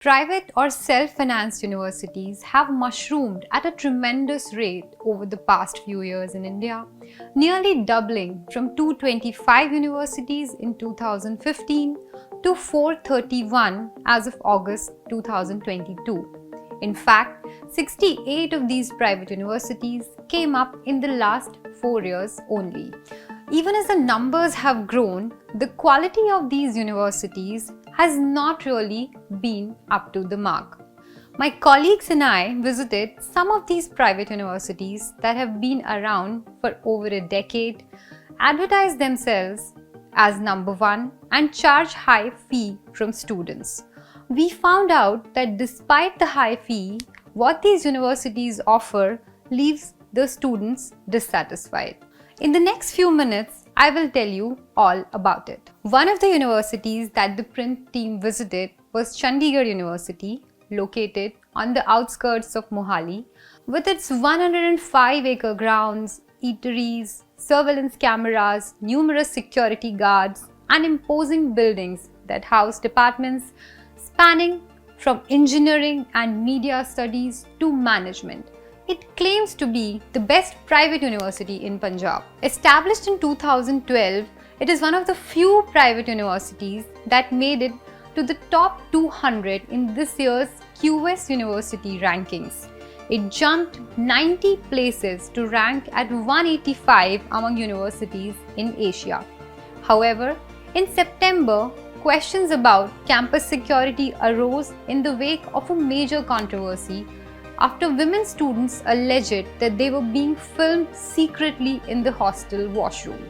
Private or self-financed universities have mushroomed at a tremendous rate over the past few years in India, nearly doubling from 225 universities in 2015 to 431 as of August 2022. In fact, 68 of these private universities came up in the last 4 years only. Even as the numbers have grown, the quality of these universities has not really been up to the mark. My colleagues and I visited some of these private universities that have been around for over a decade, advertise themselves as number one, and charge high fee from students. We found out that despite the high fee, what these universities offer leaves the students dissatisfied. In the next few minutes, I will tell you all about it. One of the universities that the ThePrint team visited was Chandigarh University, located on the outskirts of Mohali, with its 105-acre grounds, eateries, surveillance cameras, numerous security guards, and imposing buildings that house departments spanning from engineering and media studies to management. It claims to be the best private university in Punjab. Established in 2012, it is one of the few private universities that made it to the top 200 in this year's QS University rankings. It jumped 90 places to rank at 185 among universities in Asia. However, in September, questions about campus security arose in the wake of a major controversy after women students alleged that they were being filmed secretly in the hostel washroom.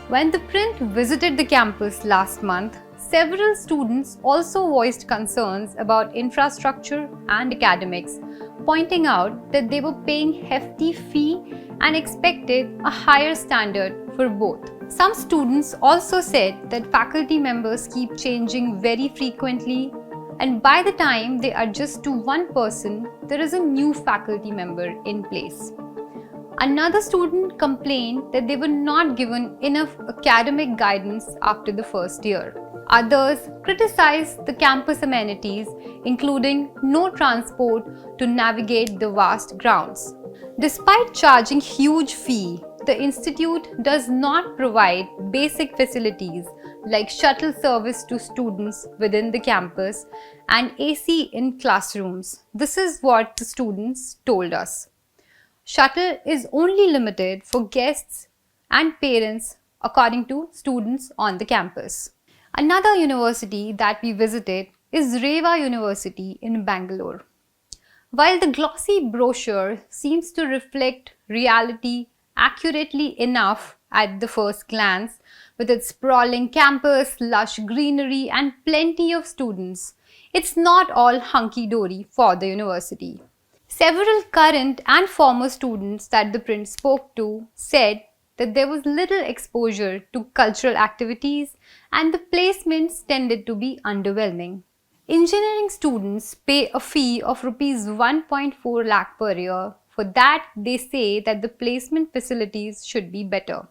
When the ThePrint visited the campus last month, several students also voiced concerns about infrastructure and academics, pointing out that they were paying hefty fee and expected a higher standard for both. Some students also said that faculty members keep changing very frequently, and by the time they adjust to one person, there is a new faculty member in place. Another student complained that they were not given enough academic guidance after the first year. Others criticized the campus amenities, including no transport to navigate the vast grounds. Despite charging huge fee, the institute does not provide basic facilities like shuttle service to students within the campus and AC in classrooms. This is what the students told us. Shuttle is only limited for guests and parents according to students on the campus. Another university that we visited is Reva University in Bangalore. While the glossy brochure seems to reflect reality accurately enough at the first glance, with its sprawling campus, lush greenery, and plenty of students, it's not all hunky-dory for the university. Several current and former students that the ThePrint spoke to said that there was little exposure to cultural activities and the placements tended to be underwhelming. Engineering students pay a fee of Rs 1.4 lakh per year. For that, they say that the placement facilities should be better.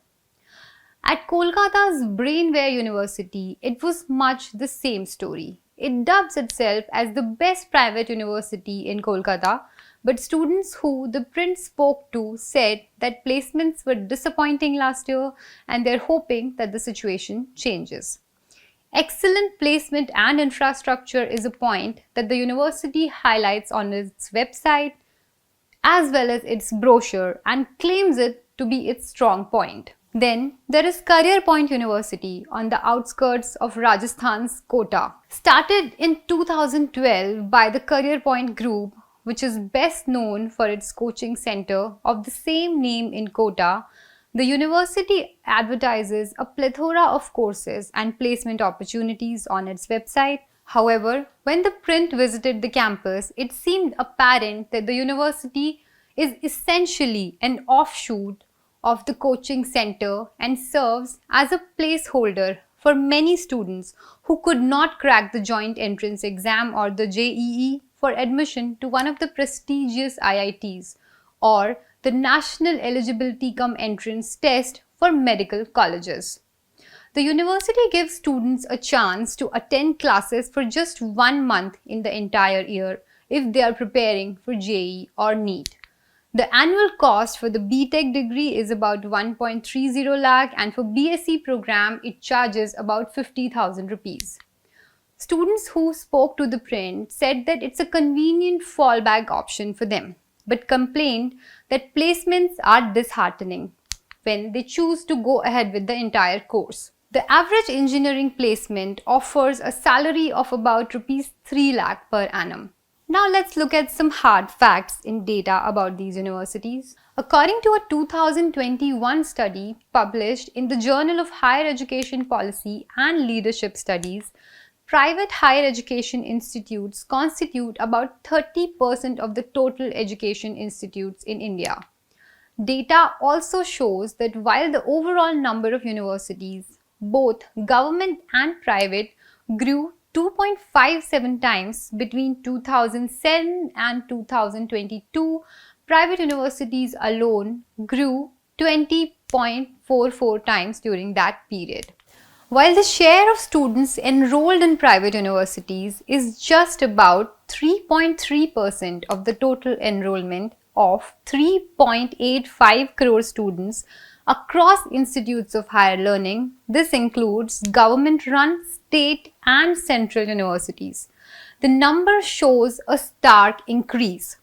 At Kolkata's Brainware University, it was much the same story. It dubs itself as the best private university in Kolkata, but students who the ThePrint spoke to said that placements were disappointing last year and they're hoping that the situation changes. Excellent placement and infrastructure is a point that the university highlights on its website as well as its brochure and claims it to be its strong point. Then there is Career Point University on the outskirts of Rajasthan's Kota. Started in 2012 by the Career Point Group, which is best known for its coaching center of the same name in Kota, the university advertises a plethora of courses and placement opportunities on its website. However, when the ThePrint visited the campus, it seemed apparent that the university is essentially an offshoot of the coaching center and serves as a placeholder for many students who could not crack the joint entrance exam or the JEE for admission to one of the prestigious IITs or the National Eligibility Cum Entrance Test for medical colleges. The university gives students a chance to attend classes for just 1 month in the entire year if they are preparing for JEE or NEET. The annual cost for the BTech degree is about 1.30 lakh, and for BSc program it charges about 50,000 rupees. Students who spoke to ThePrint said that it's a convenient fallback option for them, but complained that placements are disheartening when they choose to go ahead with the entire course. The average engineering placement offers a salary of about rupees 3 lakh per annum. Now let's look at some hard facts in data about these universities. According to a 2021 study published in the Journal of Higher Education Policy and Leadership Studies, private higher education institutes constitute about 30% of the total education institutes in India. Data also shows that while the overall number of universities, both government and private, grew 2.57 times between 2007 and 2022, private universities alone grew 20.44 times during that period. While the share of students enrolled in private universities is just about 3.3% of the total enrollment of 3.85 crore students across institutes of higher learning, this includes government-run state and central universities. The number shows a stark increase.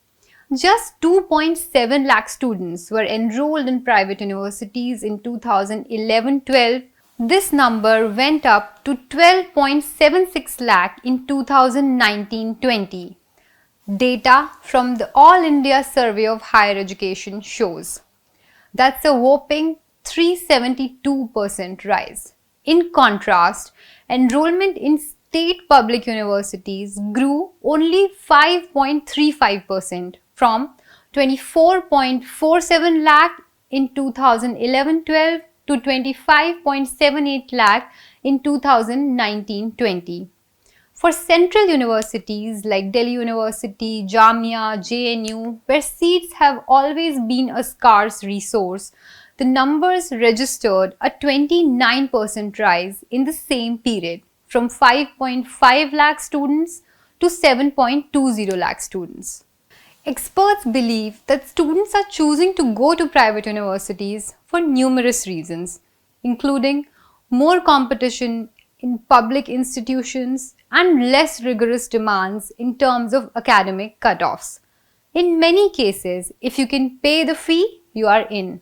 Just 2.7 lakh students were enrolled in private universities in 2011-12. This number went up to 12.76 lakh in 2019-20. Data from the All India Survey of Higher Education shows. That's a whopping 372% rise. In contrast, enrollment in state public universities grew only 5.35% from 24.47 lakh in 2011-12 to 25.78 lakh in 2019-20. For central universities like Delhi University, Jamia, JNU, where seats have always been a scarce resource, the numbers registered a 29% rise in the same period, from 5.5 lakh students to 7.20 lakh students. Experts believe that students are choosing to go to private universities for numerous reasons, including more competition in public institutions and less rigorous demands in terms of academic cutoffs. In many cases, if you can pay the fee, you are in.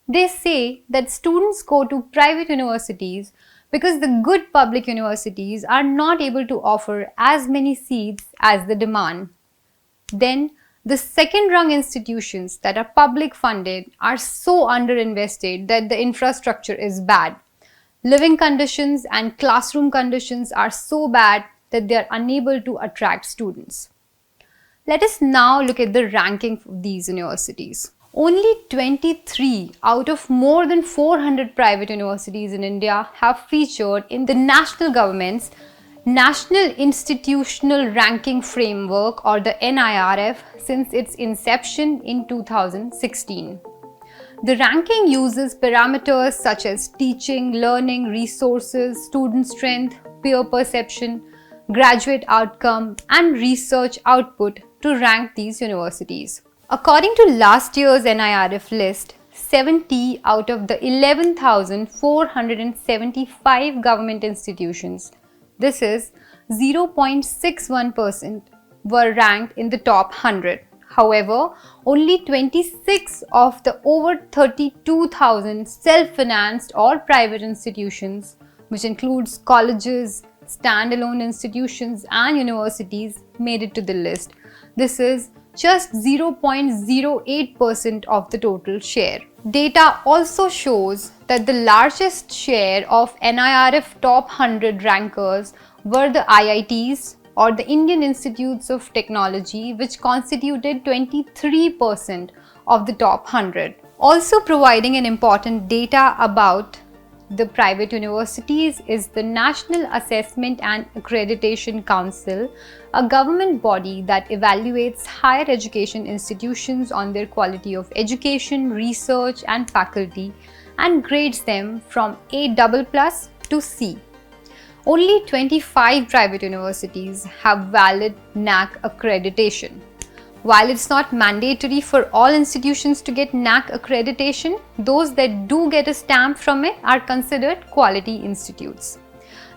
They say that students go to private universities because the good public universities are not able to offer as many seats as the demand. Then, the second-rung institutions that are public funded are so underinvested that the infrastructure is bad. Living conditions and classroom conditions are so bad that they are unable to attract students. Let us now look at the ranking of these universities. Only 23 out of more than 400 private universities in India have featured in the national government's National Institutional Ranking Framework, or the NIRF, since its inception in 2016. The ranking uses parameters such as teaching, learning, resources, student strength, peer perception, graduate outcome, and research output to rank these universities. According to last year's NIRF list, 70 out of the 11,475 government institutions, this is 0.61%, were ranked in the top 100. However, only 26 of the over 32,000 self-financed or private institutions, which includes colleges, standalone institutions and universities, made it to the list. This is just 0.08% of the total share. Data also shows that the largest share of NIRF top 100 rankers were the IITs, or the Indian Institutes of Technology, which constituted 23% of the top 100. Also providing an important data about the private universities is the National Assessment and Accreditation Council, a government body that evaluates higher education institutions on their quality of education, research and faculty, and grades them from A++ to C. Only 25 private universities have valid NAC accreditation. While it's not mandatory for all institutions to get NAC accreditation, those that do get a stamp from it are considered quality institutes.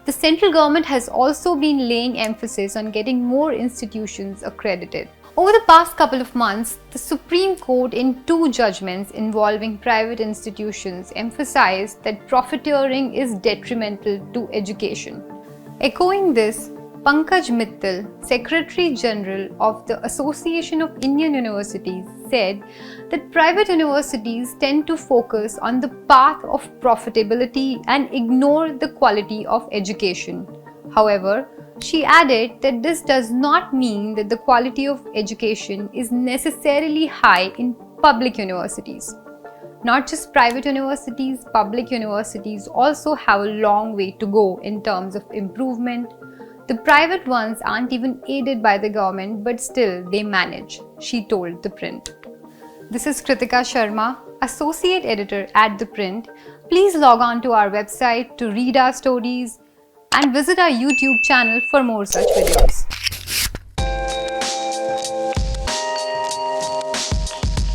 The central government has also been laying emphasis on getting more institutions accredited. Over the past couple of months, the Supreme Court in 2 judgments involving private institutions emphasized that profiteering is detrimental to education. Echoing this, Pankaj Mittal, Secretary General of the Association of Indian Universities, said that private universities tend to focus on the path of profitability and ignore the quality of education. However, she added that this does not mean that the quality of education is necessarily high in public universities. Not just private universities, public universities also have a long way to go in terms of improvement. The private ones aren't even aided by the government, but still they manage, she told ThePrint. This is Kritika Sharma, Associate Editor at ThePrint. Please log on to our website to read our stories and visit our YouTube channel for more such videos.